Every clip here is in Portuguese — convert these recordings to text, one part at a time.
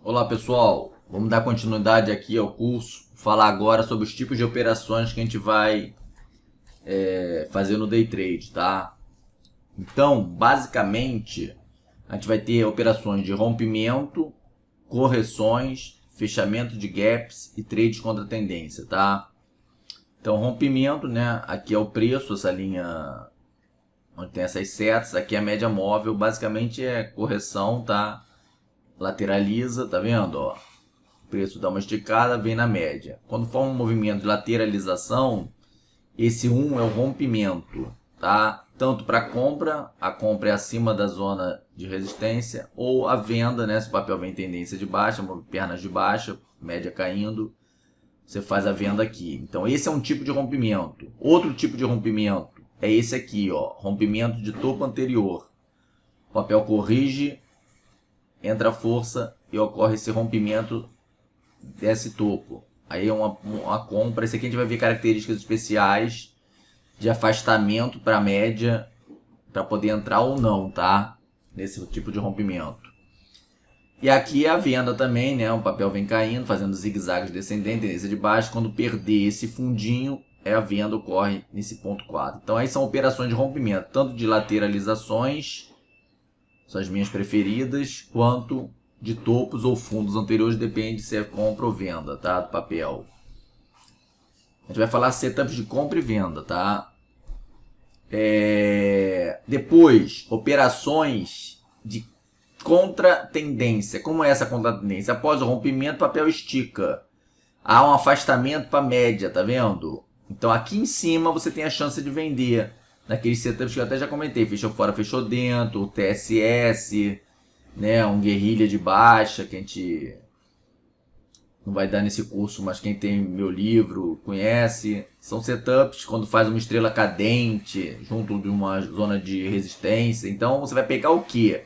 Olá pessoal, vamos dar continuidade aqui ao curso, falar agora sobre os tipos de operações que a gente vai fazer no Day Trade, tá? Então, basicamente, a gente vai ter operações de rompimento, correções, fechamento de gaps e trades contra tendência, tá? Então, rompimento, né? Aqui é o preço, essa linha onde tem essas setas, aqui é a média móvel, basicamente é correção, tá? Lateraliza, tá vendo, ó? O preço dá uma esticada, vem na média. Quando for um movimento de lateralização, esse 1 é o rompimento, tá? Tanto para compra, a compra é acima da zona de resistência, ou a venda, né? Se o papel vem em tendência de baixa, pernas de baixa, média caindo, você faz a venda aqui. Então esse é um tipo de rompimento. Outro tipo de rompimento é esse aqui, ó, rompimento de topo anterior. O papel corrige, entra a força e ocorre esse rompimento desse topo. Aí é uma compra. Esse aqui a gente vai ver características especiais de afastamento para média para poder entrar ou não, tá? Nesse tipo de rompimento. E aqui é a venda também, né? O papel vem caindo, fazendo zigue-zagues descendentes, tendência de baixo. Quando perder esse fundinho, a venda ocorre nesse ponto 4. Então aí são operações de rompimento, tanto de lateralizações, são as minhas preferidas, quanto de topos ou fundos anteriores, depende se é compra ou venda, tá? Do papel. A gente vai falar setups de compra e venda, tá? Depois, operações de contra-tendência. Como é essa contra-tendência? Após o rompimento, o papel estica. Há um afastamento para média, tá vendo? Então aqui em cima você tem a chance de vender naqueles setups que eu até já comentei. Fechou fora, fechou dentro, TSS, né? Um guerrilha de baixa que a gente não vai dar nesse curso, mas quem tem meu livro conhece. São setups quando faz uma estrela cadente junto de uma zona de resistência. Então você vai pegar o que?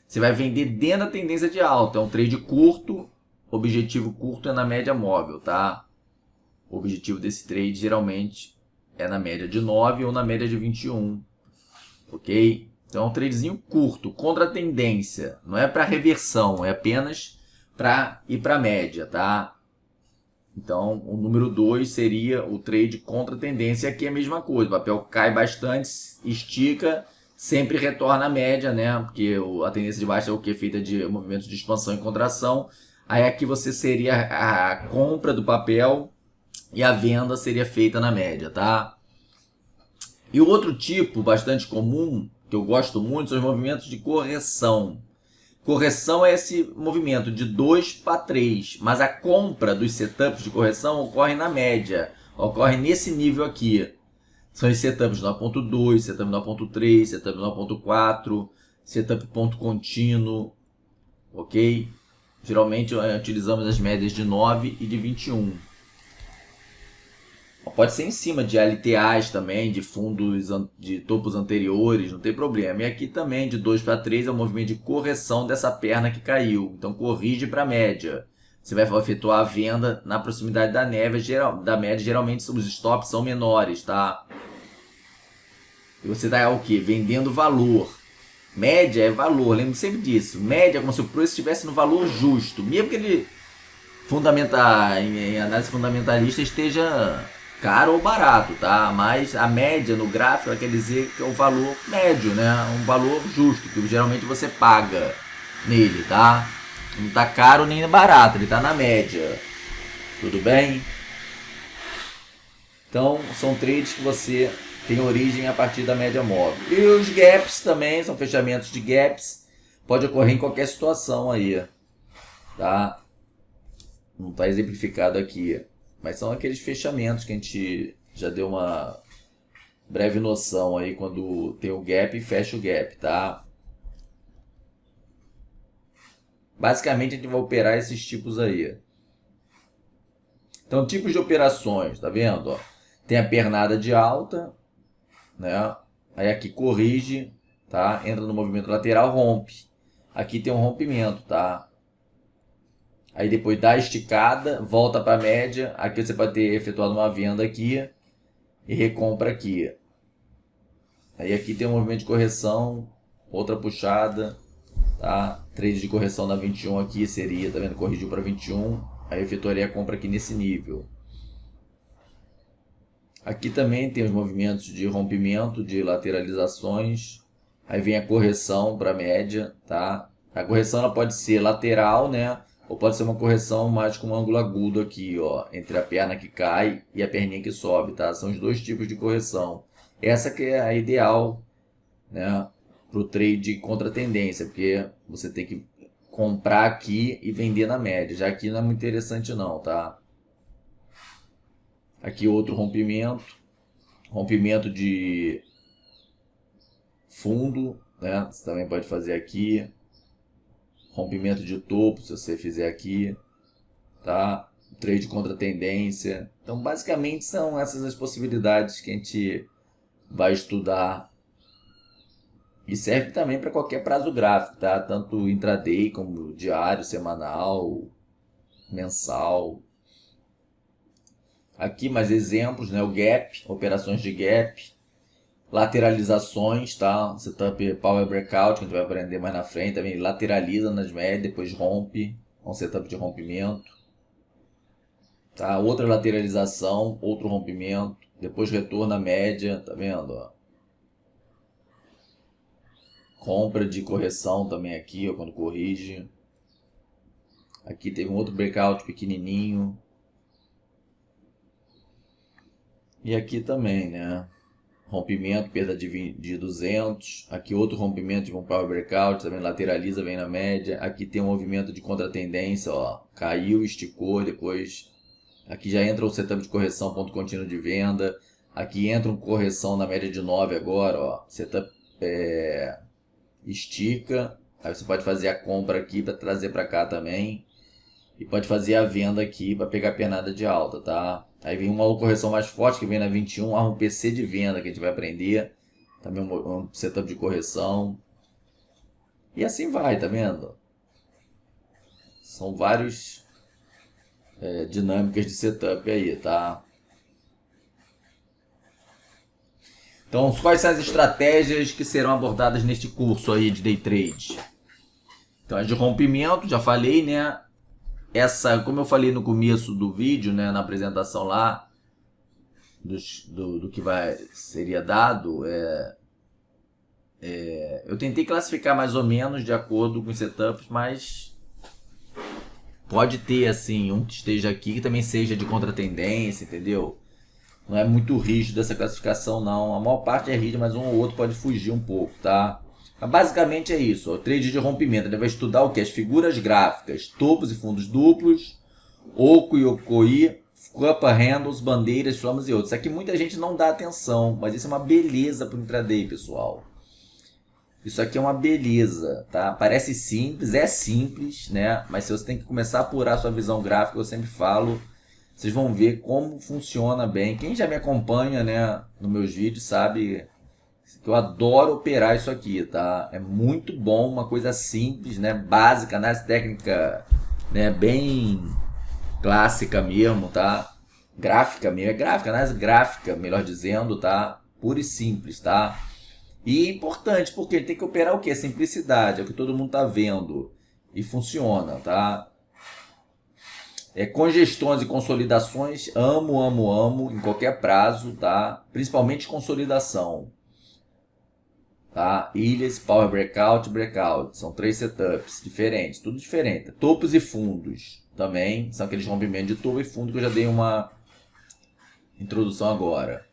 Você vai vender dentro da tendência de alta. É um trade curto, objetivo curto é na média móvel, tá? O objetivo desse trade geralmente é na média de 9 ou na média de 21, ok? Então é um tradezinho curto, contra a tendência. Não é para reversão, é apenas para ir para a média, tá? Então, o número 2 seria o trade contra a tendência. Aqui é a mesma coisa, o papel cai bastante, estica, sempre retorna à média, né? Porque a tendência de baixa é o que? Feita de movimentos de expansão e contração. Aí aqui você seria a compra do papel e a venda seria feita na média, tá? E o outro tipo bastante comum, que eu gosto muito, são os movimentos de correção. Correção é esse movimento de 2 para 3, mas a compra dos setups de correção ocorre na média, ocorre nesse nível aqui. São os setups 9.2, setup 9.3, setup 9.4, setup ponto contínuo, ok? Geralmente utilizamos as médias de 9 e de 21. Pode ser em cima de LTAs também, de fundos de topos anteriores, não tem problema. E aqui também de 2 para 3 é um movimento de correção dessa perna que caiu. Então corrige para a média. Você vai efetuar a venda na proximidade da média. Geralmente os stops são menores, tá? E você está o quê? Vendendo valor. Média é valor, lembre sempre disso. Média é como se o preço estivesse no valor justo. Mesmo que ele em análise fundamentalista esteja caro ou barato, tá? Mas a média no gráfico quer dizer que é o valor médio, né? Um valor justo, que geralmente você paga nele, tá? Não tá caro nem barato, ele tá na média. Tudo bem? Então, são trades que você tem origem a partir da média móvel. E os gaps também, são fechamentos de gaps. Pode ocorrer em qualquer situação aí, tá? Não está exemplificado aqui, mas são aqueles fechamentos que a gente já deu uma breve noção aí quando tem o gap e fecha o gap, tá? Basicamente a gente vai operar esses tipos aí. Então, tipos de operações, tá vendo? Ó, tem a pernada de alta, né? Aí aqui corrige, tá? Entra no movimento lateral, rompe. Aqui tem um rompimento, tá? Aí depois dá a esticada, volta para a média. Aqui você pode ter efetuado uma venda aqui e recompra aqui. Aí aqui tem um movimento de correção, outra puxada, tá? Trade de correção na 21 aqui seria, tá vendo? Corrigiu para 21, aí efetuaria a compra aqui nesse nível. Aqui também tem os movimentos de rompimento, de lateralizações. Aí vem a correção para média, tá? A correção ela pode ser lateral, né? Ou pode ser uma correção mais com um ângulo agudo aqui, ó, entre a perna que cai e a perninha que sobe, tá? São os dois tipos de correção. Essa que é a ideal, né, para o trade contra tendência, porque você tem que comprar aqui e vender na média. Já aqui não é muito interessante não, tá? Aqui outro rompimento de fundo, né? Você também pode fazer aqui. Rompimento de topo, se você fizer aqui, tá? Trade contra tendência. Então, basicamente, são essas as possibilidades que a gente vai estudar. E serve também para qualquer prazo gráfico, tá? Tanto intraday como diário, semanal, mensal. Aqui mais exemplos, né? O gap, operações de gap, lateralizações, tá? Setup Power Breakout, que a gente vai aprender mais na frente, também lateraliza nas médias, depois rompe, um setup de rompimento, tá? Outra lateralização, outro rompimento, depois retorna à média, tá vendo? Ó? Compra de correção também aqui, ó, quando corrige. Aqui teve um outro breakout pequenininho. E aqui também, né? Rompimento, perda de 200. Aqui outro rompimento de um power breakout, também lateraliza, vem na média. Aqui tem um movimento de contratendência, ó. Caiu, esticou, depois... Aqui já entra o setup de correção, ponto contínuo de venda. Aqui entra uma correção na média de 9 agora, ó. Setup estica. Aí você pode fazer a compra aqui para trazer para cá também. E pode fazer a venda aqui para pegar a pernada de alta, tá? Aí vem uma correção mais forte que vem na 21, um PC de venda que a gente vai aprender. Também um setup de correção. E assim vai, tá vendo? São vários dinâmicas de setup aí, tá? Então, quais são as estratégias que serão abordadas neste curso aí de Day Trade? Então, as de rompimento, já falei, né? Essa, como eu falei no começo do vídeo, né, na apresentação lá, do que seria dado, eu tentei classificar mais ou menos de acordo com os setups, mas pode ter assim um que esteja aqui que também seja de contratendência, entendeu? Não é muito rígido essa classificação não, a maior parte é rígida, mas um ou outro pode fugir um pouco, tá? Mas basicamente é isso, o trade de rompimento, ele vai estudar o que? As figuras gráficas, topos e fundos duplos, Oco e Okoi, Cup Handles, bandeiras, flamas e outros. Isso aqui muita gente não dá atenção, mas isso é uma beleza para o intraday, pessoal. Isso aqui é uma beleza, tá? Parece simples, é simples, né? Mas se você tem que começar a apurar sua visão gráfica, eu sempre falo, vocês vão ver como funciona bem. Quem já me acompanha, né, nos meus vídeos sabe que eu adoro operar isso aqui, tá? É muito bom, uma coisa simples, né? Básica, análise técnica, né? Bem clássica mesmo, tá? Gráfica mesmo, é gráfica, análise gráfica, melhor dizendo, tá? Pura e simples, tá? E importante, porque ele tem que operar o quê? Simplicidade, é o que todo mundo tá vendo. E funciona, tá? Congestões e consolidações, amo, em qualquer prazo, tá? Principalmente consolidação. Tá? Ilhas, Power Breakout, Breakout. São 3 setups diferentes, tudo diferente. Topos e fundos também, são aqueles rompimentos de topo e fundo que eu já dei uma introdução agora.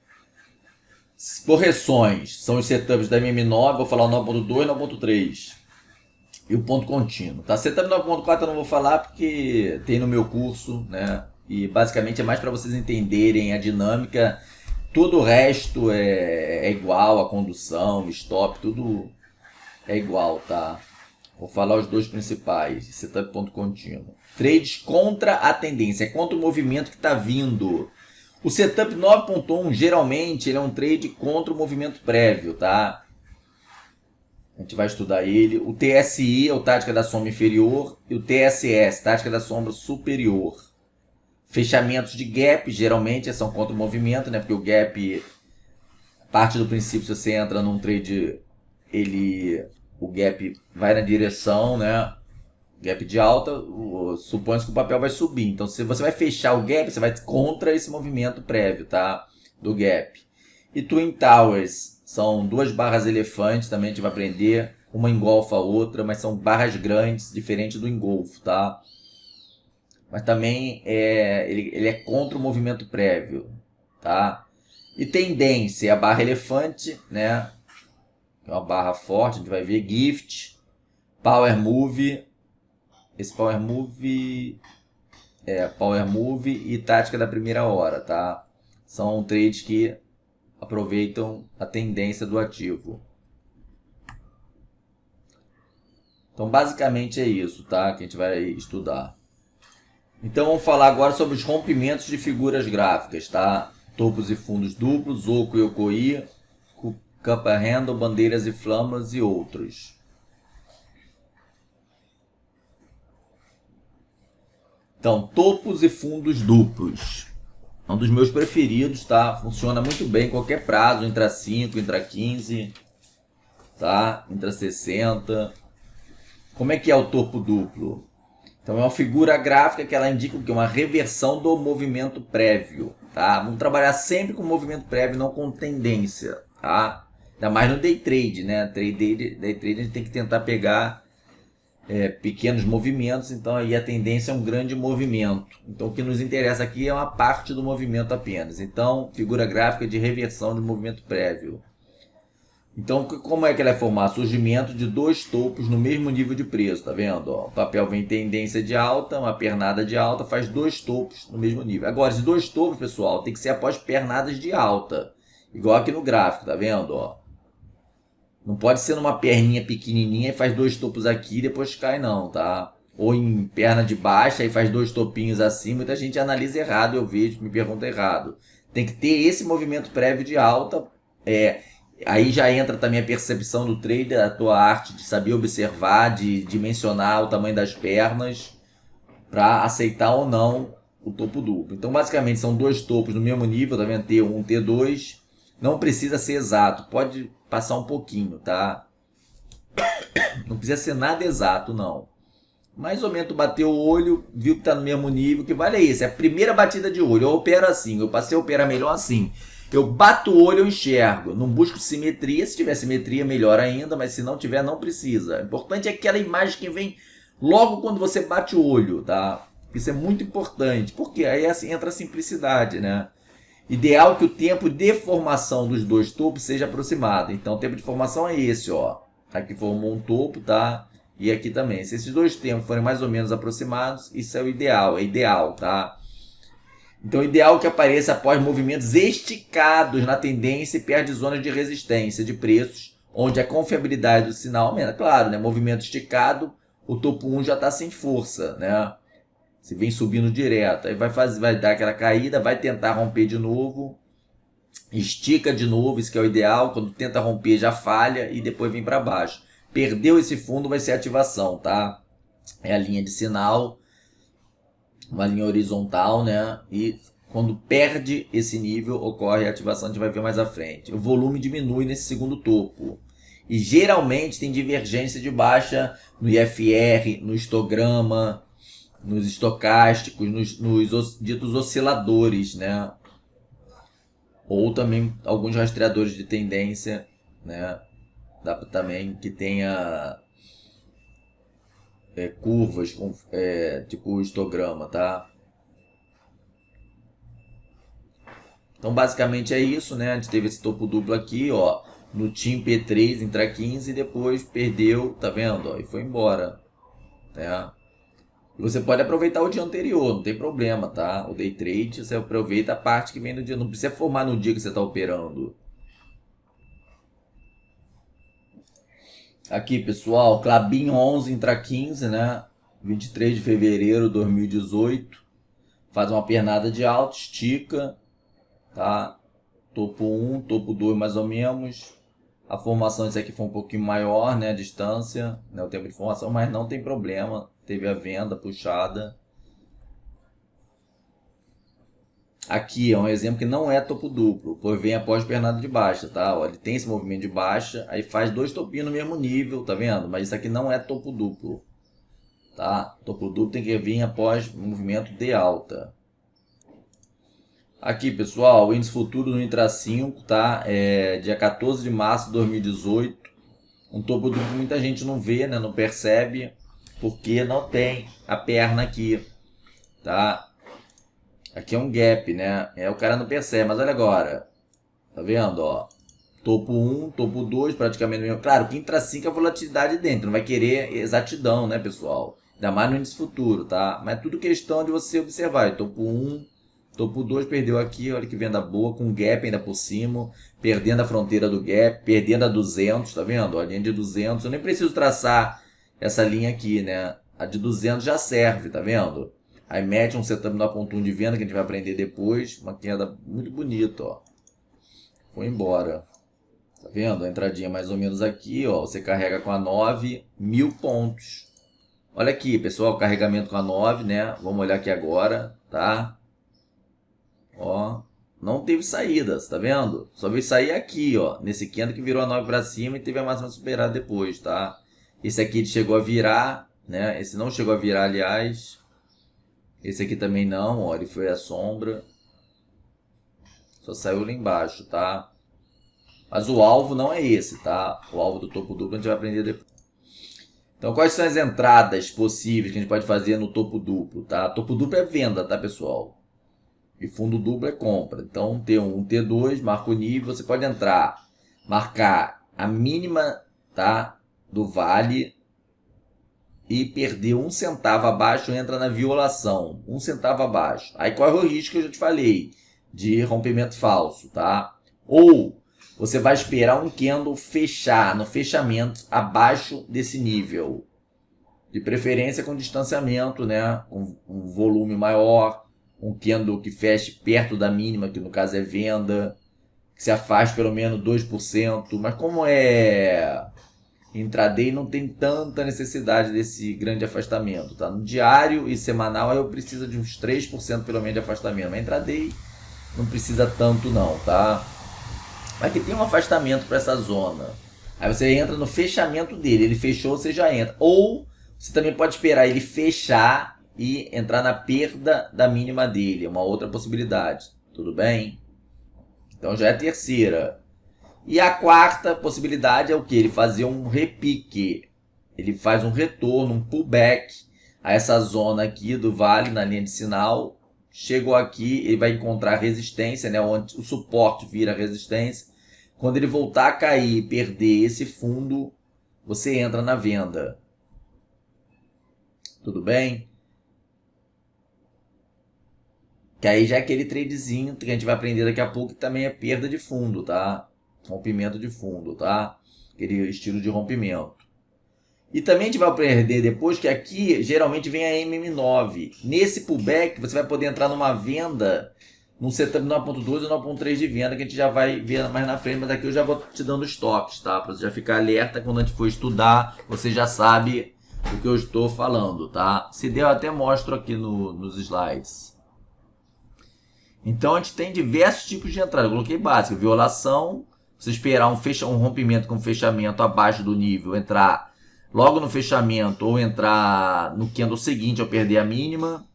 Correções, são os setups da MM9, vou falar o 9.2 e 9.3. E o ponto contínuo, tá? Setup 9.4 eu não vou falar porque tem no meu curso, né? E basicamente é mais para vocês entenderem a dinâmica. Todo o resto é igual, a condução, stop, tudo é igual, tá? Vou falar os dois principais, setup ponto contínuo. Trades contra a tendência, é contra o movimento que está vindo. O setup 9.1, geralmente, ele é um trade contra o movimento prévio, tá? A gente vai estudar ele. O TSI é o tática da sombra inferior e o TSS, tática da sombra superior. Fechamentos de gap, geralmente, são contra o movimento, né? Porque o gap parte do princípio, se você entra num trade, ele o gap vai na direção, né? Gap de alta, supõe-se que o papel vai subir. Então, se você vai fechar o gap, você vai contra esse movimento prévio, tá? Do gap. E Twin Towers são duas barras elefantes, também a gente vai aprender. Uma engolfa a outra, mas são barras grandes, diferente do engolfo, tá? Mas também ele é contra o movimento prévio, tá? E tendência, a barra elefante, né? É uma barra forte, a gente vai ver. Gift, Power Move. Esse Power Move e tática da primeira hora, tá? São trades que aproveitam a tendência do ativo. Então, basicamente é isso, tá? Que a gente vai estudar. Então, vamos falar agora sobre os rompimentos de figuras gráficas, tá? Topos e fundos duplos, Oco e Okoi, Cup Handle, bandeiras e flâmulas e outros. Então, topos e fundos duplos. É um dos meus preferidos, tá? Funciona muito bem em qualquer prazo, intra 5, intra 15, tá? Intra 60. Como é que é o topo duplo? Então, é uma figura gráfica que ela indica o quê? Uma reversão do movimento prévio, tá? Vamos trabalhar sempre com movimento prévio, não com tendência, tá? Ainda mais no day trade, né? Day trade a gente tem que tentar pegar pequenos movimentos, então aí a tendência é um grande movimento. Então o que nos interessa aqui é uma parte do movimento apenas. Então, figura gráfica de reversão de movimento prévio. Então, como é que ela é formada? Surgimento de dois topos no mesmo nível de preço, tá vendo? Ó, o papel vem em tendência de alta, uma pernada de alta, faz dois topos no mesmo nível. Agora, esses dois topos, pessoal, tem que ser após pernadas de alta. Igual aqui no gráfico, tá vendo? Ó. Não pode ser numa perninha pequenininha e faz dois topos aqui e depois cai não, tá? Ou em perna de baixa e faz dois topinhos assim. Muita gente analisa errado, eu vejo, me pergunta errado. Tem que ter esse movimento prévio de alta. Aí já entra também a percepção do trader, a tua arte de saber observar, de dimensionar o tamanho das pernas para aceitar ou não o topo duplo. Então, basicamente, são dois topos no mesmo nível, tá vendo? T1, T2. Não precisa ser exato, pode passar um pouquinho, tá? Não precisa ser nada exato, não. Mais ou menos tu bateu o olho, viu que tá no mesmo nível, que vale isso. É a primeira batida de olho. Eu opero assim, eu passei a operar melhor assim. Eu bato o olho, eu enxergo. Não busco simetria. Se tiver simetria, melhor ainda, mas se não tiver, não precisa. O importante é aquela imagem que vem logo quando você bate o olho, tá? Isso é muito importante, porque aí entra a simplicidade, né? Ideal que o tempo de formação dos dois topos seja aproximado. Então, o tempo de formação é esse, ó. Aqui formou um topo, tá? E aqui também. Se esses dois tempos forem mais ou menos aproximados, isso é o ideal, tá? Então, o ideal que apareça após movimentos esticados na tendência e perto de zonas de resistência de preços, onde a confiabilidade do sinal aumenta. Claro, né? Movimento esticado, o topo 1 já está sem força, né? Se vem subindo direto, aí vai dar aquela caída, vai tentar romper de novo, estica de novo, isso que é o ideal. Quando tenta romper já falha e depois vem para baixo. Perdeu esse fundo, vai ser ativação, tá? É a linha de sinal, uma linha horizontal, né? E quando perde esse nível, ocorre a ativação, a gente vai ver mais à frente. O volume diminui nesse segundo topo. E geralmente tem divergência de baixa no IFR, no histograma, nos estocásticos, nos ditos osciladores, né? Ou também alguns rastreadores de tendência, né? Dá pra também que tenha curvas, tipo o histograma, tá? Então, basicamente é isso, né? A gente teve esse topo duplo aqui, ó, no TIM P3 intra 15 e depois perdeu, tá vendo? Ó, e foi embora, né? E você pode aproveitar o dia anterior, não tem problema, tá? O day trade, você aproveita a parte que vem no dia, não precisa formar no dia que você está operando. Aqui, pessoal, Klabin 11 intra 15, né? 23 de fevereiro de 2018. Faz uma pernada de alta, estica, tá? Topo 1, topo 2 mais ou menos. A formação, isso aqui foi um pouquinho maior, né? A distância, né? O tempo de formação, mas não tem problema. Teve a venda puxada. Aqui é um exemplo que não é topo duplo, pois vem após pernada de baixa, tá? Ó, ele tem esse movimento de baixa, aí faz dois topinhos no mesmo nível, tá vendo? Mas isso aqui não é topo duplo, tá? Topo duplo tem que vir após movimento de alta. Aqui, pessoal, o índice futuro no Intra 5, tá? Dia 14 de março de 2018. Um topo duplo que muita gente não vê, né? Não percebe, porque não tem a perna aqui, tá? Aqui é um gap, né? O cara não percebe, mas olha agora. Tá vendo, ó? Topo 1, topo 2, praticamente mesmo. Claro, que Intra 5 é a volatilidade dentro, não vai querer exatidão, né, pessoal? Ainda mais no índice futuro, tá? Mas é tudo questão de você observar. Topo 1, topo 2 perdeu aqui, olha que venda boa, com gap ainda por cima, perdendo a fronteira do gap, perdendo a 200, tá vendo? A linha de 200, eu nem preciso traçar essa linha aqui, né? A de 200 já serve, tá vendo? Aí mete um setup no A.1 de venda, que a gente vai aprender depois. Uma queda muito bonita, ó. Foi embora. Tá vendo? A entradinha mais ou menos aqui, ó. Você carrega com a 9, 1000 pontos. Olha aqui, pessoal, carregamento com a 9, né? Vamos olhar aqui agora, tá? Ó, não teve saídas, tá vendo? Só veio sair aqui, ó. Nesse candle que virou a 9 para cima e teve a máxima superada depois, tá? Esse aqui chegou a virar, né? Esse não chegou a virar, aliás. Esse aqui também não, ó, ele foi a sombra. Só saiu lá embaixo, tá? Mas o alvo não é esse, tá? O alvo do topo duplo a gente vai aprender depois. Então, quais são as entradas possíveis que a gente pode fazer no topo duplo, tá? Topo duplo é venda, tá, pessoal? E fundo duplo é compra. Então, T1, T2, marca o nível, você pode entrar, marcar a mínima, tá? Do vale e perder 1 centavo abaixo, entra na violação. 1 centavo abaixo. Aí corre o risco que eu já te falei, de rompimento falso, tá? Ou você vai esperar um candle fechar no fechamento abaixo desse nível. De preferência com distanciamento, né? Com um volume maior. Um candle que feche perto da mínima, que no caso é venda. Que se afaste pelo menos 2%. Mas como é intraday, não tem tanta necessidade desse grande afastamento, tá? No diário e semanal eu preciso de uns 3% pelo menos de afastamento, mas intraday não precisa tanto não, tá? Mas que tem um afastamento para essa zona. Aí você entra no fechamento dele, ele fechou, você já entra. Ou você também pode esperar ele fechar e entrar na perda da mínima dele, é uma outra possibilidade, tudo bem? Então já é a terceira. E a quarta possibilidade é o que? Ele fazer um repique. Ele faz um retorno, um pullback a essa zona aqui do vale na linha de sinal. Chegou aqui, ele vai encontrar resistência, né? Onde o suporte vira resistência. Quando ele voltar a cair e perder esse fundo, você entra na venda. Tudo bem? Que aí já é aquele tradezinho que a gente vai aprender daqui a pouco, que também é perda de fundo, tá? Rompimento de fundo, tá? Aquele estilo de rompimento. E também a gente vai aprender depois que aqui geralmente vem a MM9. Nesse pullback você vai poder entrar numa venda, num setup no 1.2 ou no 1.3 de venda, que a gente já vai ver mais na frente, mas aqui eu já vou te dando os toques, tá? Para você já ficar alerta quando a gente for estudar, você já sabe o que eu estou falando, tá? Se der eu até mostro aqui nos slides. Então a gente tem diversos tipos de entrada. Eu coloquei básico, violação, você esperar um rompimento com fechamento abaixo do nível, entrar logo no fechamento ou entrar no candle seguinte ao perder a mínima,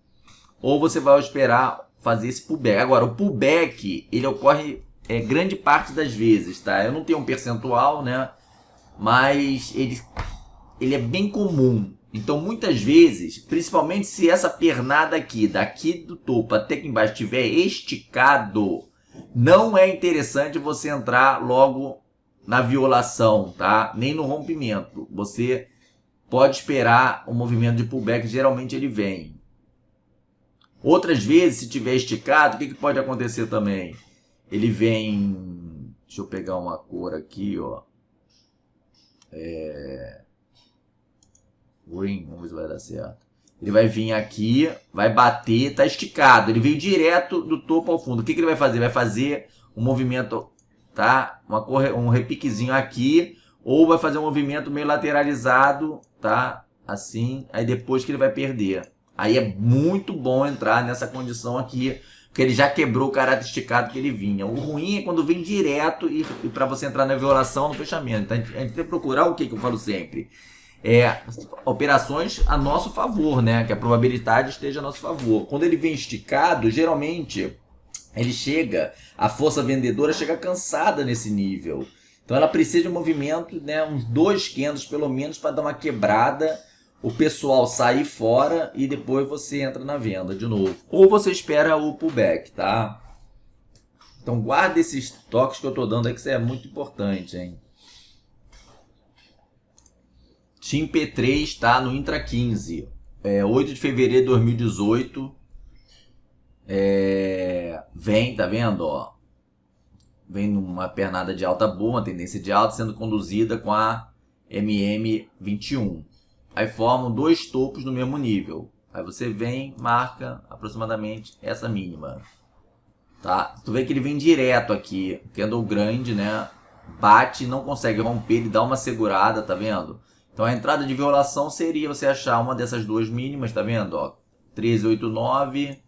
ou você vai esperar fazer esse pullback. Agora, o pullback, ele ocorre grande parte das vezes, tá? Eu não tenho um percentual, né? Mas ele é bem comum. Então, muitas vezes, principalmente se essa pernada aqui, daqui do topo até aqui embaixo, estiver esticado, não é interessante você entrar logo na violação, tá? Nem no rompimento. Você pode esperar o movimento de pullback, geralmente ele vem. Outras vezes, se tiver esticado, o que pode acontecer também? Ele vem... Deixa eu pegar uma cor aqui, ó. Green, vamos ver se vai dar certo. Ele vai vir aqui, vai bater, tá esticado. Ele veio direto do topo ao fundo. O que ele vai fazer? Vai fazer um movimento, tá? Um repiquezinho aqui, ou vai fazer um movimento meio lateralizado, tá? Assim, aí depois que ele vai perder. Aí é muito bom entrar nessa condição aqui, Porque ele já quebrou o caráter esticado que ele vinha. O ruim é quando vem direto e para você entrar na violação no fechamento. Então a gente tem que procurar o que eu falo sempre. Operações a nosso favor, né? Que a probabilidade esteja a nosso favor. Quando ele vem esticado, geralmente ele chega, a força vendedora chega cansada nesse nível. Então ela precisa de um movimento, né, uns 2 candles pelo menos para dar uma quebrada, o pessoal sair fora e depois você entra na venda de novo. Ou você espera o pullback, tá? Então guarda esses toques que eu estou dando aí, que isso é muito importante, hein? TIM P3 está no Intra 15, 8 de fevereiro de 2018, vem, tá vendo, ó? Vem numa pernada de alta boa, uma tendência de alta, sendo conduzida com a MM21. Aí formam 2 topos no mesmo nível. Aí você vem, marca aproximadamente essa mínima. Tá? Tu vê que ele vem direto aqui, candle grande, né? Bate, não consegue romper, ele dá uma segurada, tá vendo? Então a entrada de violação seria você achar uma dessas 2 mínimas, tá vendo? Ó, 13,89,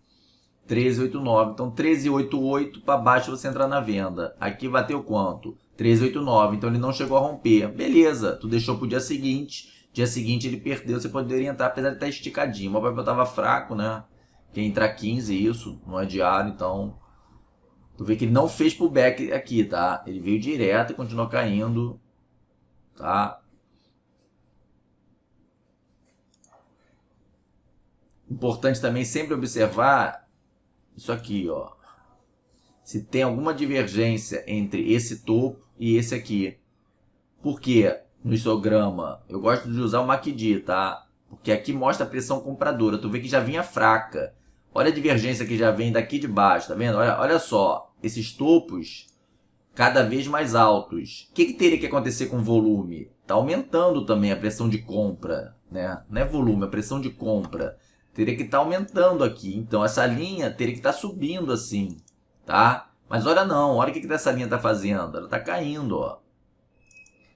13,89. Então 13,88 para baixo você entra na venda. Aqui bateu quanto? 13,89. Então ele não chegou a romper. Beleza, tu deixou pro dia seguinte. Dia seguinte ele perdeu, você poderia entrar, apesar de estar esticadinho. O papel tava fraco, né? Quem entrar 15, isso, não é diário, então... Tu vê que ele não fez pullback aqui, tá? Ele veio direto e continuou caindo, tá? Importante também sempre observar isso aqui, ó. Se tem alguma divergência entre esse topo e esse aqui. Por quê? No histograma, eu gosto de usar o MACD, tá? Porque aqui mostra a pressão compradora. Tu vê que já vinha fraca. Olha a divergência que já vem daqui de baixo, tá vendo? Olha só. Esses topos cada vez mais altos. O que teria que acontecer com o volume? Está aumentando também a pressão de compra, né? Não é volume, é pressão de compra. Teria que estar aumentando aqui. Então essa linha teria que estar subindo assim, tá? Mas olha não, olha o que essa linha está fazendo. Ela está caindo, ó.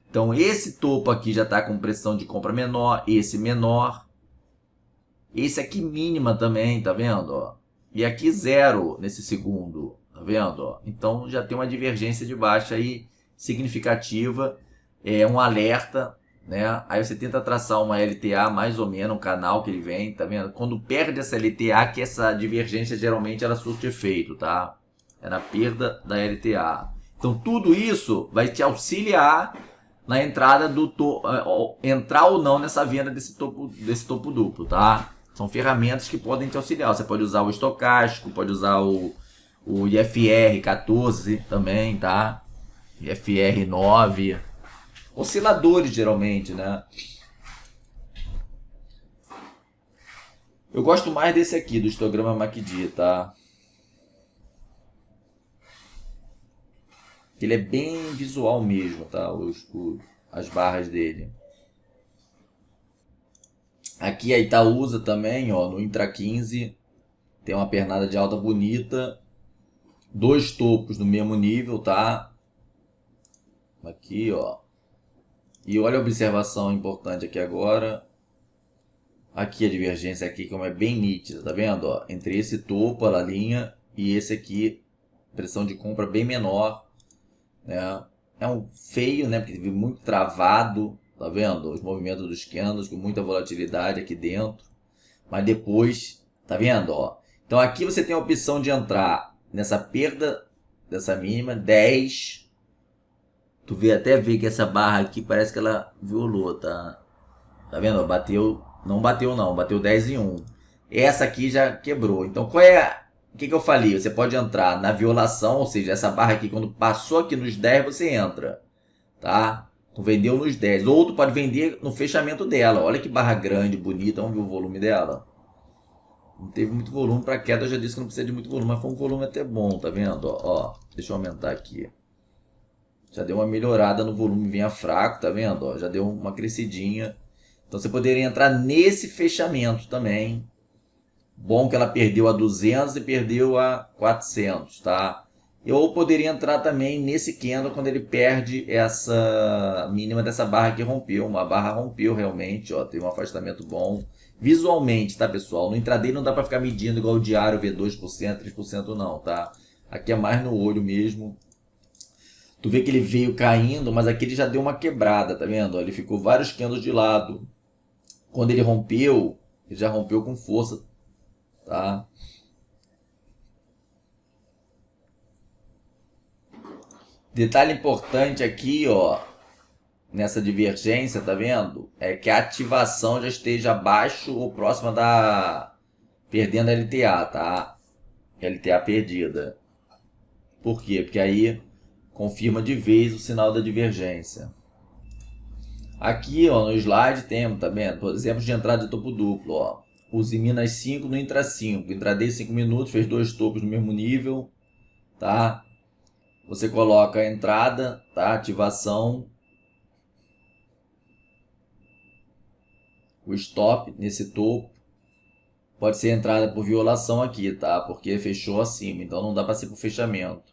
Então esse topo aqui já está com pressão de compra menor, esse menor. Esse aqui mínima também, tá vendo? Ó? E aqui zero nesse segundo. Tá vendo? Ó? Então já tem uma divergência de baixa aí significativa, um alerta, né? Aí você tenta traçar uma LTA mais ou menos, um canal que ele vem, tá vendo? Quando perde essa LTA, que essa divergência geralmente ela surte efeito, tá? É na perda da LTA. Então tudo isso vai te auxiliar na entrada do entrar ou não nessa venda desse topo duplo, tá? São ferramentas que podem te auxiliar. Você pode usar o estocástico, pode usar o IFR 14 também, tá? IFR 9. Osciladores, geralmente, né? Eu gosto mais desse aqui, do histograma MACD, tá? Ele é bem visual mesmo, tá? As barras dele. Aqui a Itaúsa também, ó, no Intra 15. Tem uma pernada de alta bonita. 2 topos no mesmo nível, tá? Aqui, ó. E olha a observação importante aqui agora. Aqui a divergência aqui, como é bem nítida, tá vendo? Ó? Entre esse topo, a linha, e esse aqui, pressão de compra bem menor, né? É um feio, né? Porque teve muito travado, tá vendo? Os movimentos dos candles com muita volatilidade aqui dentro. Mas depois, tá vendo? Ó? Então aqui você tem a opção de entrar nessa perda dessa mínima, 10. Tu até vê que essa barra aqui parece que ela violou, tá? Tá vendo? Bateu, não bateu não, bateu 10 em 1. Essa aqui já quebrou. Então qual é, o que eu falei? Você pode entrar na violação, ou seja, essa barra aqui quando passou aqui nos 10 você entra, tá? Tu vendeu nos 10. Ou tu pode vender no fechamento dela. Olha que barra grande, bonita, vamos ver o volume dela. Não teve muito volume para queda, eu já disse que não precisa de muito volume, mas foi um volume até bom, tá vendo? Ó, deixa eu aumentar aqui. Já deu uma melhorada no volume, vinha fraco, tá vendo? Ó, já deu uma crescidinha. Então você poderia entrar nesse fechamento também. Bom que ela perdeu a 200 e perdeu a 400, tá? Ou poderia entrar também nesse candle quando ele perde essa mínima dessa barra que rompeu. Uma barra rompeu realmente, ó, tem um afastamento bom. visualmente, tá, pessoal? No intraday não dá para ficar medindo igual o diário, ver 2%, 3% não, tá? Aqui é mais no olho mesmo. Tu vê que ele veio caindo, mas aqui ele já deu uma quebrada, tá vendo? Ele ficou vários candles de lado. Quando ele rompeu, ele já rompeu com força, tá? Detalhe importante aqui, ó, nessa divergência, tá vendo? É que a ativação já esteja abaixo ou próxima da... perdendo a LTA, tá? LTA perdida. Por quê? Porque aí confirma de vez o sinal da divergência. Aqui, ó, no slide temos, tá vendo? Por exemplo, de entrada de topo duplo, ó. Use Minas 5 no Intra 5. Intraday 5 minutos, fez 2 topos no mesmo nível, tá? Você coloca a entrada, tá? Ativação. O stop nesse topo. Pode ser entrada por violação aqui, tá? Porque fechou acima, então não dá para ser por fechamento.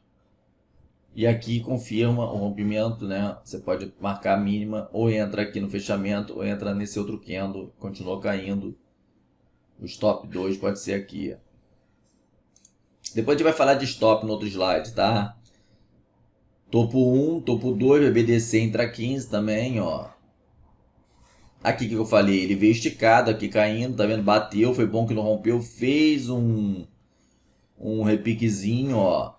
E aqui confirma o rompimento, né? Você pode marcar a mínima, ou entra aqui no fechamento, ou entra nesse outro candle, continua caindo. O stop 2 pode ser aqui. Depois a gente vai falar de stop no outro slide, tá? Topo 1, topo 2, BBDC entra 15 também, ó. Aqui que eu falei, ele veio esticado aqui caindo, tá vendo? Bateu, foi bom que não rompeu, fez um repiquezinho, ó,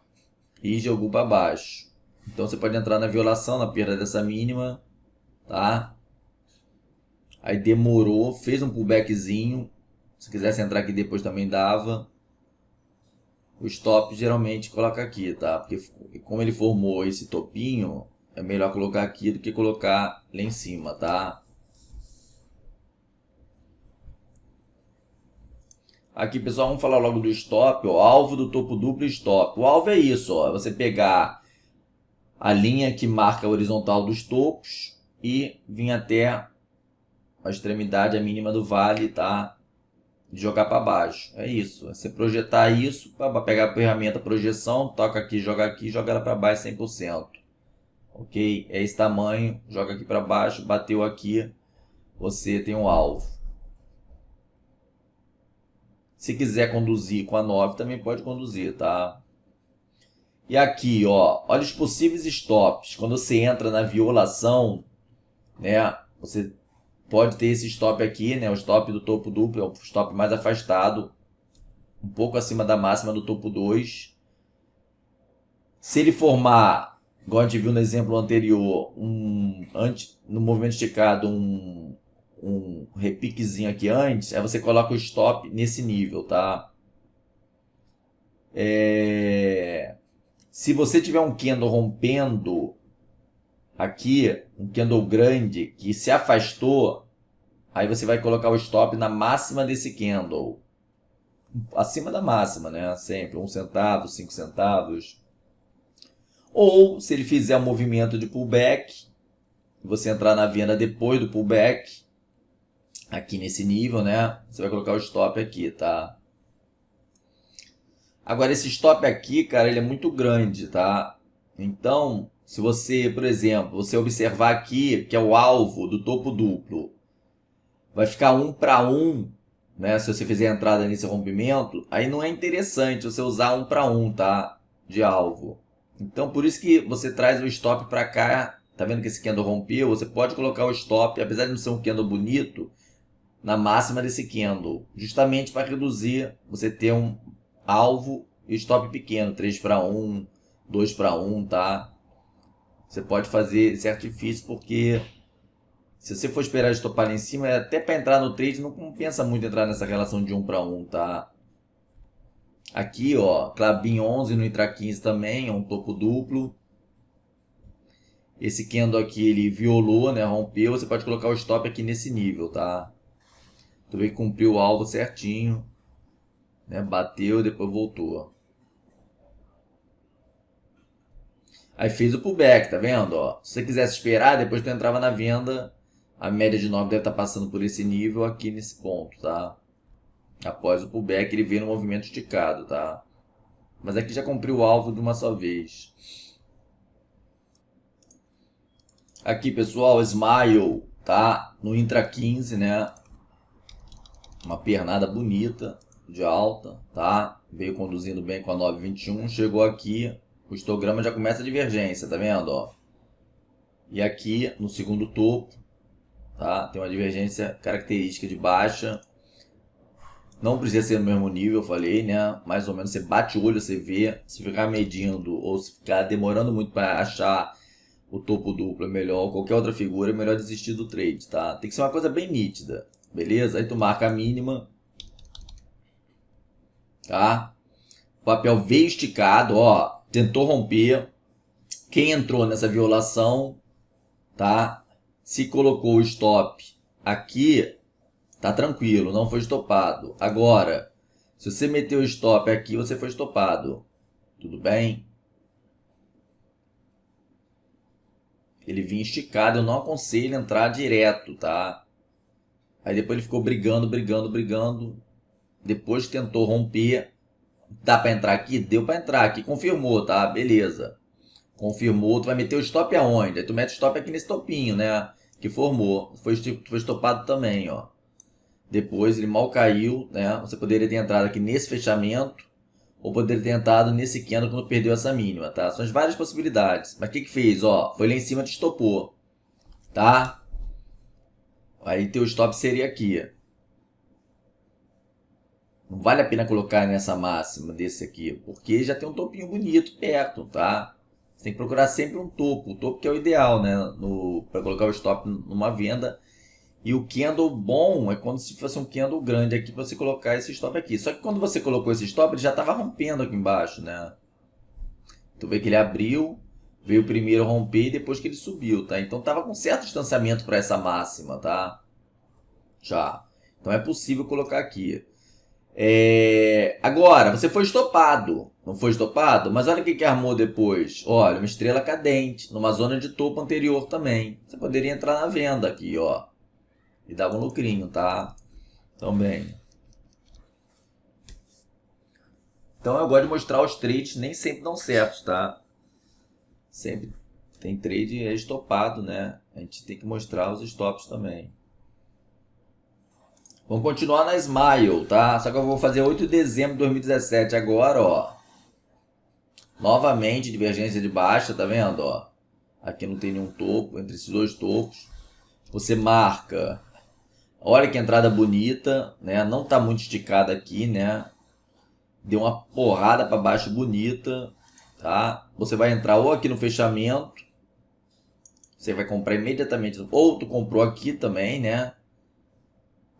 e jogou para baixo. Então você pode entrar na violação, na perda dessa mínima, tá? Aí demorou, fez um pullbackzinho. Se quisesse entrar aqui depois também dava. O stop geralmente coloca aqui, tá? Porque como ele formou esse topinho, é melhor colocar aqui do que colocar lá em cima, tá? Aqui, pessoal, vamos falar logo do stop, ó, alvo do topo duplo e stop. O alvo é isso, ó, é você pegar a linha que marca a horizontal dos topos e vir até a extremidade, a mínima do vale, tá? De jogar para baixo. É isso. É você projetar isso para pegar a ferramenta projeção, toca aqui, joga ela para baixo 100%. Ok? É esse tamanho, joga aqui para baixo, bateu aqui, você tem um alvo. Se quiser conduzir com a 9, também pode conduzir, tá? E aqui, ó, olha os possíveis stops. Quando você entra na violação, né, você pode ter esse stop aqui, né, o stop do topo duplo, é o stop mais afastado, um pouco acima da máxima do topo 2. Se ele formar, igual a gente viu no exemplo anterior, no movimento esticado, um repiquezinho aqui antes, aí você coloca o stop nesse nível, tá? Se você tiver um candle rompendo aqui, um candle grande que se afastou, aí você vai colocar o stop na máxima desse candle. Acima da máxima, né? Sempre 1 centavo, 5 centavos. Ou se ele fizer um movimento de pullback, você entrar na venda depois do pullback, aqui nesse nível, né? Você vai colocar o stop aqui, tá? Agora, esse stop aqui, cara, ele é muito grande, tá? Então, se você, por exemplo, você observar aqui, que é o alvo do topo duplo, vai ficar 1 para 1, né? Se você fizer a entrada nesse rompimento, aí não é interessante você usar 1 para 1, tá? De alvo. Então, por isso que você traz o stop para cá. Tá vendo que esse candle rompeu? Você pode colocar o stop, apesar de não ser um candle bonito, na máxima desse candle, justamente para reduzir, você ter um alvo e stop pequeno, 3 para 1, 2 para 1, tá? Você pode fazer esse artifício porque se você for esperar estopar lá em cima, até para entrar no trade não compensa muito entrar nessa relação de 1 para 1, tá? Aqui, ó, Clabin 11 no Intra 15 também, é um topo duplo. Esse candle aqui, ele violou, né, rompeu, você pode colocar o stop aqui nesse nível, tá? Tu vê que cumpriu o alvo certinho, né, bateu e depois voltou. Aí fez o pullback, tá vendo? Ó, se você quisesse esperar, depois tu entrava na venda, a média de 9 deve estar passando por esse nível aqui nesse ponto, tá? Após o pullback, ele veio no movimento esticado, tá? Mas aqui já cumpriu o alvo de uma só vez. Aqui, pessoal, Smile, tá? No Intra 15, né? Uma pernada bonita, de alta, tá? Veio conduzindo bem com a 9,21, chegou aqui, o histograma já começa a divergência, tá vendo, ó? E aqui, no segundo topo, tá? Tem uma divergência característica de baixa. Não precisa ser no mesmo nível, eu falei, né? Mais ou menos você bate o olho, você vê. Se ficar medindo ou se ficar demorando muito para achar o topo duplo é melhor, ou qualquer outra figura, é melhor desistir do trade, tá? Tem que ser uma coisa bem nítida, beleza? Aí tu marca a mínima, tá? O papel veio esticado, ó, tentou romper. Quem entrou nessa violação, tá? Se colocou o stop aqui, tá tranquilo, não foi estopado. Agora, se você meteu o stop aqui, você foi estopado. Tudo bem? Ele vinha esticado, eu não aconselho entrar direto, tá? Aí depois ele ficou brigando. Depois tentou romper. Dá pra entrar aqui? Deu pra entrar aqui, confirmou, tá? Beleza. Confirmou, tu vai meter o stop aonde? Aí tu mete o stop aqui nesse topinho, né? Que formou. Foi estopado também, ó. Depois ele mal caiu, né? Você poderia ter entrado aqui nesse fechamento ou poderia ter entrado nesse candle quando perdeu essa mínima, tá? São as várias possibilidades. Mas o que fez? Ó, foi lá em cima, te estopou, tá? Aí teu stop seria aqui. Não vale a pena colocar nessa máxima desse aqui, porque já tem um topinho bonito perto, tá? Você tem que procurar sempre um topo, o topo que é o ideal, né? Para colocar o stop numa venda. E o candle bom é quando se fosse um candle grande aqui para você colocar esse stop aqui. Só que quando você colocou esse stop, ele já estava rompendo aqui embaixo, né? Tu vê que ele abriu, veio primeiro romper e depois que ele subiu, tá? Então tava com certo distanciamento para essa máxima, tá? Já. Então é possível colocar aqui. Agora, você foi estopado. Não foi estopado? Mas olha o que armou depois. Olha, uma estrela cadente, numa zona de topo anterior também. Você poderia entrar na venda aqui, ó. E dava um lucrinho, tá? Também. Então eu gosto de mostrar os trades, nem sempre dão certo, tá? Sempre tem trade estopado, né? A gente tem que mostrar os stops também. Vamos continuar na Smile, tá? Só que eu vou fazer 8 de dezembro de 2017 agora, ó. Novamente, divergência de baixa, tá vendo, ó? Aqui não tem nenhum topo, entre esses dois topos. Você marca. Olha que entrada bonita, né? Não tá muito esticada aqui, né? Deu uma porrada para baixo bonita, tá? Você vai entrar ou aqui no fechamento. Você vai comprar imediatamente. Ou tu comprou aqui também, né?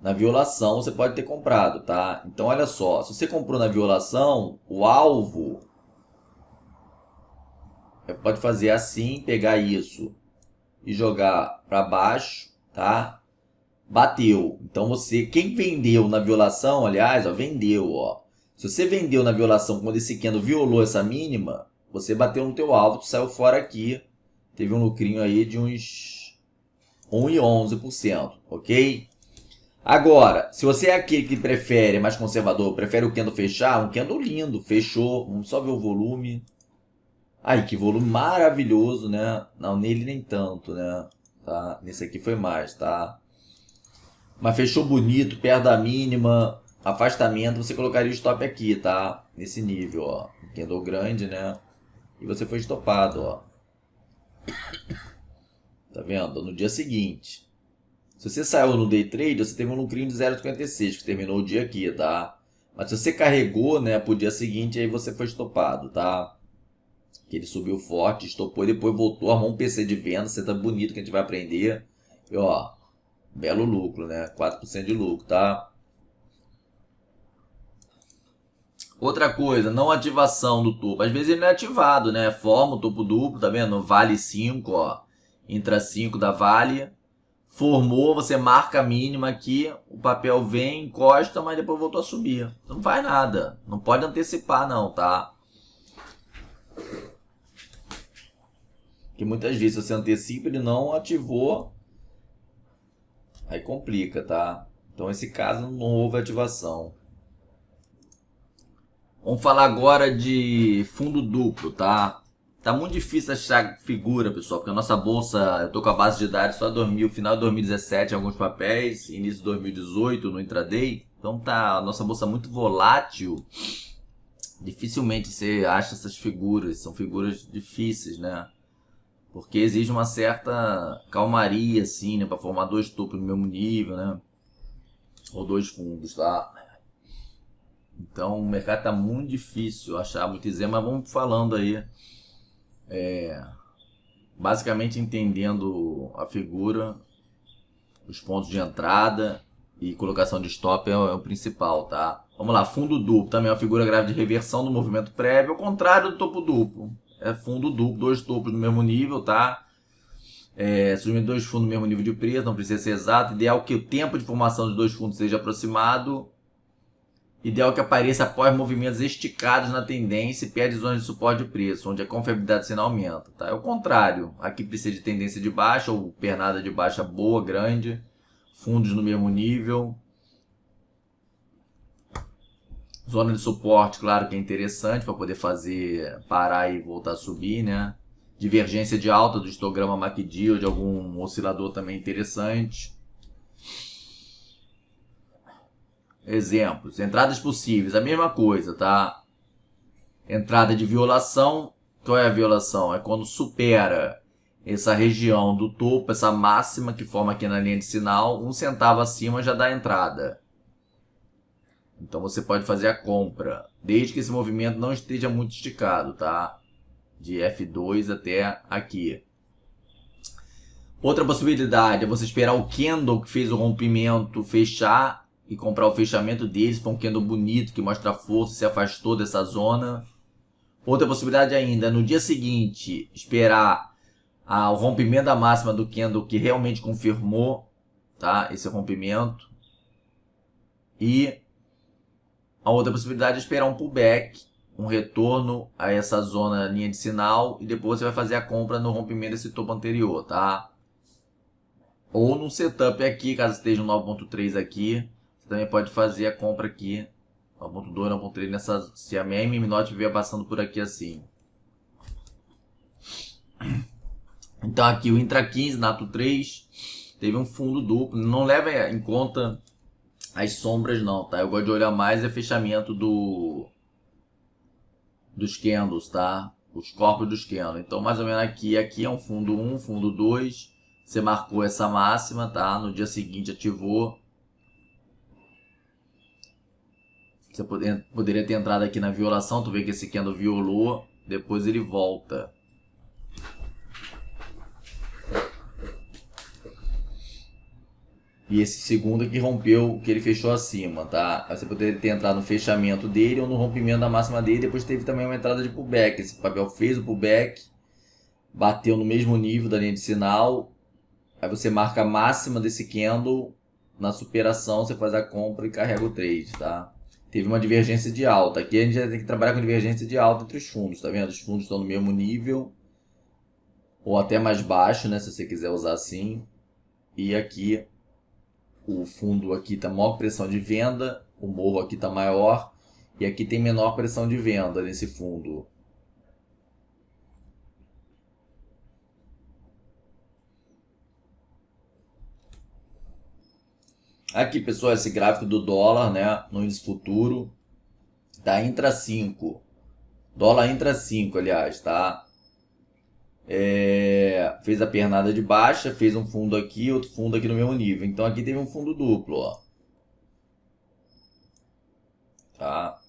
Na violação você pode ter comprado, tá? Então olha só, se você comprou na violação, o alvo pode fazer assim, pegar isso e jogar para baixo, tá? Bateu. Então você, quem vendeu na violação, aliás, ó, vendeu, ó. Se você vendeu na violação quando esse candle violou essa mínima, você bateu no teu alvo, tu saiu fora aqui, teve um lucrinho aí de uns 1,11%, ok? Agora, se você é aquele que prefere, mais conservador, prefere o candle fechar, um candle lindo, fechou, vamos só ver o volume. Aí, que volume maravilhoso, né? Não, nele nem tanto, né? Tá? Nesse aqui foi mais, tá? Mas fechou bonito, perto da mínima, afastamento, você colocaria o stop aqui, tá? Nesse nível, ó. Um candle grande, né? E você foi estopado, ó. Tá vendo? No dia seguinte. Se você saiu no day trade, você teve um lucrinho de 0,56, que terminou o dia aqui, tá? Mas se você carregou, né, pro dia seguinte, aí você foi estopado, tá? Que ele subiu forte, estopou e depois voltou, armou um PC de venda, você tá bonito que a gente vai aprender. E ó, belo lucro, né? 4% de lucro, tá? Outra coisa, não ativação do topo. Às vezes ele não é ativado, né? Forma o topo duplo, tá vendo? Vale 5, ó. Intra 5 da Vale. Formou, você marca a mínima aqui, o papel vem, encosta, mas depois voltou a subir. Não faz nada. Não pode antecipar não, tá? Porque muitas vezes você antecipa, ele não ativou, aí complica, tá? Então nesse caso não houve ativação. Vamos falar agora de fundo duplo, tá? Tá muito difícil achar figura, pessoal, porque a nossa bolsa, eu tô com a base de dados só final de 2017 em alguns papéis, início de 2018 no intraday. Então tá a nossa bolsa muito volátil. Dificilmente você acha essas figuras, são figuras difíceis, né? Porque exige uma certa calmaria, assim, né? Para formar dois topos no mesmo nível, né? Ou dois fundos, tá? Então o mercado tá muito difícil achar muito isento, mas vamos falando aí. Basicamente entendendo a figura, os pontos de entrada e colocação de stop é o principal, tá? Vamos lá, fundo duplo, também é uma figura grave de reversão do movimento prévio, ao contrário do topo duplo. É fundo duplo, dois topos no mesmo nível, tá? Surgindo dois fundos no mesmo nível de preço, não precisa ser exato. Ideal que o tempo de formação dos dois fundos seja aproximado. Ideal que apareça após movimentos esticados na tendência e perde zonas de suporte de preço, onde a confiabilidade do sinal aumenta. Tá? É o contrário. Aqui precisa de tendência de baixa ou pernada de baixa boa, grande. Fundos no mesmo nível. Zona de suporte, claro que é interessante para poder fazer parar e voltar a subir, né? Divergência de alta do histograma MACD ou de algum oscilador também interessante. Exemplos, entradas possíveis, a mesma coisa, tá? Entrada de violação, qual é a violação? É quando supera essa região do topo, essa máxima que forma aqui na linha de sinal, 1 centavo acima já dá entrada. Então você pode fazer a compra, desde que esse movimento não esteja muito esticado, tá? De F2 até aqui. Outra possibilidade é você esperar o candle que fez o rompimento fechar e comprar o fechamento dele. Se for um candle bonito que mostra força, se afastou dessa zona. Outra possibilidade ainda é no dia seguinte esperar o rompimento da máxima do candle que realmente confirmou, tá? Esse rompimento. E a outra possibilidade é esperar um pullback, um retorno a essa zona linha de sinal e depois você vai fazer a compra no rompimento desse topo anterior, tá? Ou no setup aqui, caso esteja um 9.3 aqui, você também pode fazer a compra aqui, 9.2, 9.3 nessa, se a minha MMNOT estiver passando por aqui assim. Então aqui o Intra 15, Nato 3, teve um fundo duplo, não leva em conta as sombras não, tá? Eu gosto de olhar mais fechamento dos candles, tá? Os corpos dos candles. Então mais ou menos aqui é um fundo 1, fundo 2, você marcou essa máxima, tá? No dia seguinte ativou. Você poderia ter entrado aqui na violação, tu vê que esse candle violou, depois ele volta. E esse segundo aqui rompeu, que ele fechou acima, tá? Aí você poderia ter entrado no fechamento dele ou no rompimento da máxima dele. Depois teve também uma entrada de pullback. Esse papel fez o pullback, bateu no mesmo nível da linha de sinal. Aí você marca a máxima desse candle. Na superação você faz a compra e carrega o trade, tá? Teve uma divergência de alta. Aqui a gente já tem que trabalhar com divergência de alta entre os fundos, tá vendo? Os fundos estão no mesmo nível. Ou até mais baixo, né? Se você quiser usar assim. E aqui o fundo aqui está maior pressão de venda, o morro aqui está maior e aqui tem menor pressão de venda nesse fundo. Aqui, pessoal, esse gráfico do dólar, né, no índice futuro, tá intra 5. Dólar intra 5, aliás, tá? Fez a pernada de baixa, fez um fundo aqui, outro fundo aqui no mesmo nível. Então aqui teve um fundo duplo, ó. Tá?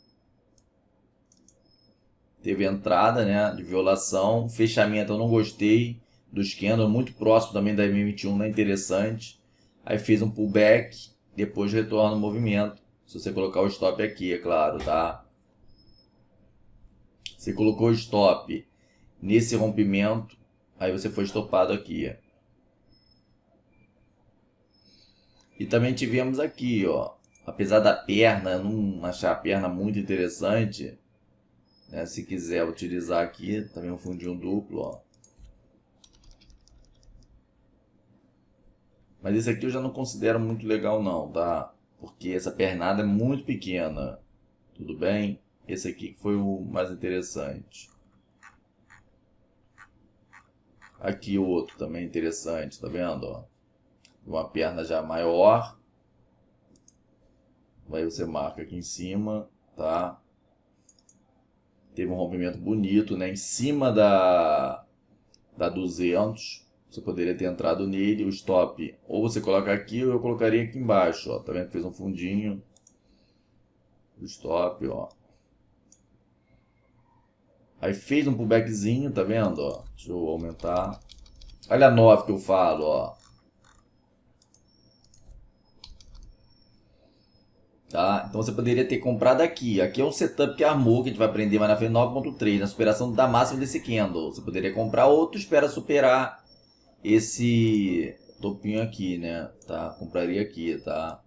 Teve entrada, né, de violação, fechamento eu não gostei dos candles, muito próximo também da M21, não é interessante. Aí fez um pullback, depois retorna o movimento. Se você colocar o stop aqui, é claro, tá? Você colocou o stop nesse rompimento, aí você foi estopado aqui. E também tivemos aqui, ó, apesar da perna, não achar a perna muito interessante, né, se quiser utilizar aqui, também um fundinho duplo, ó. Mas esse aqui eu já não considero muito legal não, tá? Porque essa pernada é muito pequena, tudo bem? Esse aqui foi o mais interessante. Aqui o outro também interessante, tá vendo? Ó? Uma perna já maior. Aí você marca aqui em cima, tá? Teve um rompimento bonito, né? Em cima da 200. Você poderia ter entrado nele. O stop, ou você coloca aqui, ou eu colocaria aqui embaixo, ó. Tá vendo que fez um fundinho? O stop, ó. Aí fez um pullbackzinho, tá vendo, ó? Deixa eu aumentar. Olha a 9 que eu falo, ó. Tá? Então você poderia ter comprado aqui. Aqui é um setup que armou, que a gente vai aprender mais na frente, 9.3, na superação da máxima desse candle. Você poderia comprar outro, espera superar esse topinho aqui, né? Tá? Compraria aqui, tá?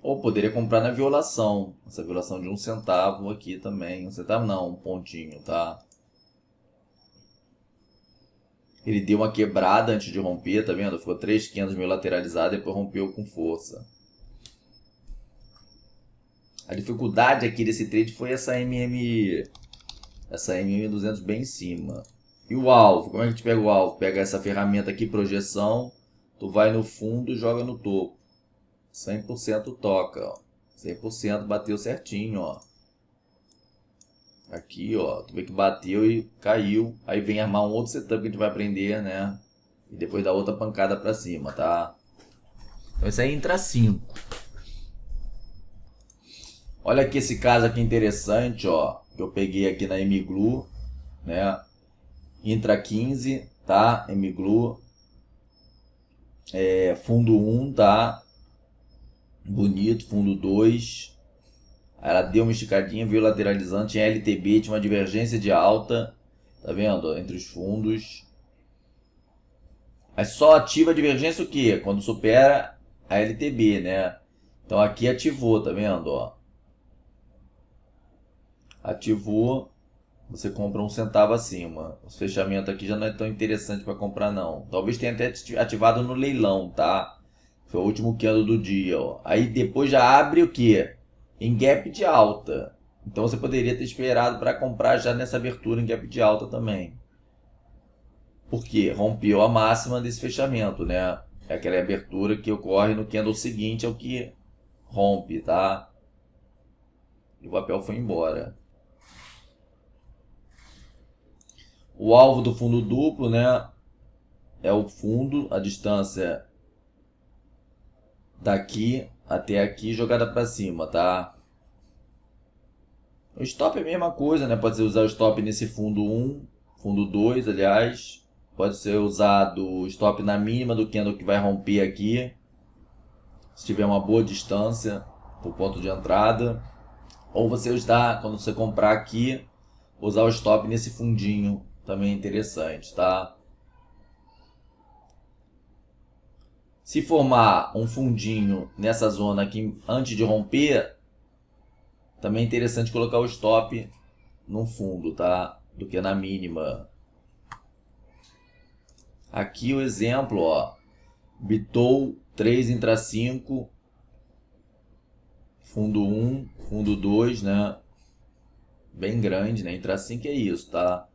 Ou poderia comprar na violação. Essa violação de 1 centavo aqui também. 1 centavo não, um pontinho, tá? Ele deu uma quebrada antes de romper, tá vendo? Ficou 3 candles meio lateralizado e depois rompeu com força. A dificuldade aqui desse trade foi essa MM200 bem em cima. E o alvo, como é que a gente pega o alvo? Pega essa ferramenta aqui, projeção, tu vai no fundo e joga no topo. 100% toca, ó. 100% bateu certinho, ó. Aqui, ó, tu vê que bateu e caiu. Aí vem armar um outro setup que a gente vai aprender, né? E depois dá outra pancada pra cima, tá? Então isso aí entra 5. Olha aqui esse caso aqui interessante, ó. Que eu peguei aqui na MGLU, né? Intra 15, tá? MGLU. Fundo 1, tá? Bonito, fundo 2. Ela deu uma esticadinha, veio lateralizando, tinha LTB, tinha uma divergência de alta, tá vendo? Entre os fundos. Aí só ativa a divergência o quê? Quando supera a LTB, né? Então aqui ativou, tá vendo? Ó. Ativou, você compra 1 centavo acima. O fechamento aqui já não é tão interessante para comprar não. Talvez tenha até ativado no leilão, tá? Foi o último candle do dia, ó. Aí depois já abre o quê? Em gap de alta. Então você poderia ter esperado para comprar já nessa abertura em gap de alta também. Porque rompeu a máxima desse fechamento, né? É aquela abertura que ocorre no candle seguinte ao que rompe, tá? E o papel foi embora. O alvo do fundo duplo, né? É o fundo, a distância daqui até aqui jogada para cima, tá? O stop é a mesma coisa, né? Pode ser usar o stop nesse fundo 1, fundo 2, aliás. Pode ser usado o stop na mínima do candle que vai romper aqui. Se tiver uma boa distância para o ponto de entrada. Ou você usar, quando você comprar aqui, usar o stop nesse fundinho. Também é interessante, tá? Se formar um fundinho nessa zona aqui antes de romper, também é interessante colocar o stop no fundo, tá? Do que na mínima. Aqui o exemplo, ó. Bitou 3 intra 5, fundo 1, fundo 2, né? Bem grande, né? Intra 5 é isso, tá?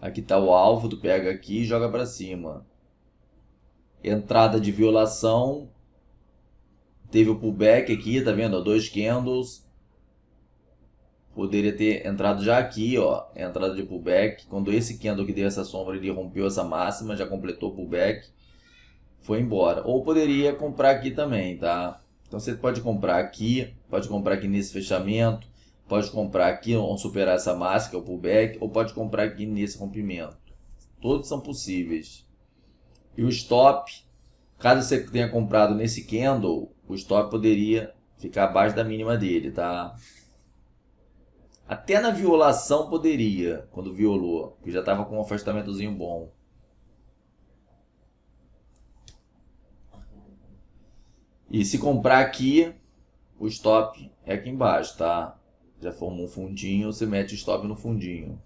Aqui tá o alvo, tu pega aqui e joga para cima. Entrada de violação. Teve o pullback aqui, tá vendo? 2 candles. Poderia ter entrado já aqui, ó. Entrada de pullback. Quando esse candle que deu essa sombra, ele rompeu essa máxima, já completou o pullback. Foi embora. Ou poderia comprar aqui também, tá? Então você pode comprar aqui, pode comprar aqui nesse fechamento, pode comprar aqui, vamos superar essa máxima, que é o pullback, ou pode comprar aqui nesse rompimento. Todos são possíveis. E o stop, caso você tenha comprado nesse candle, o stop poderia ficar abaixo da mínima dele, tá? Até na violação poderia, quando violou, porque já estava com um afastamentozinho bom. E se comprar aqui, o stop é aqui embaixo, tá? Já formou um fundinho, você mete o stop no fundinho.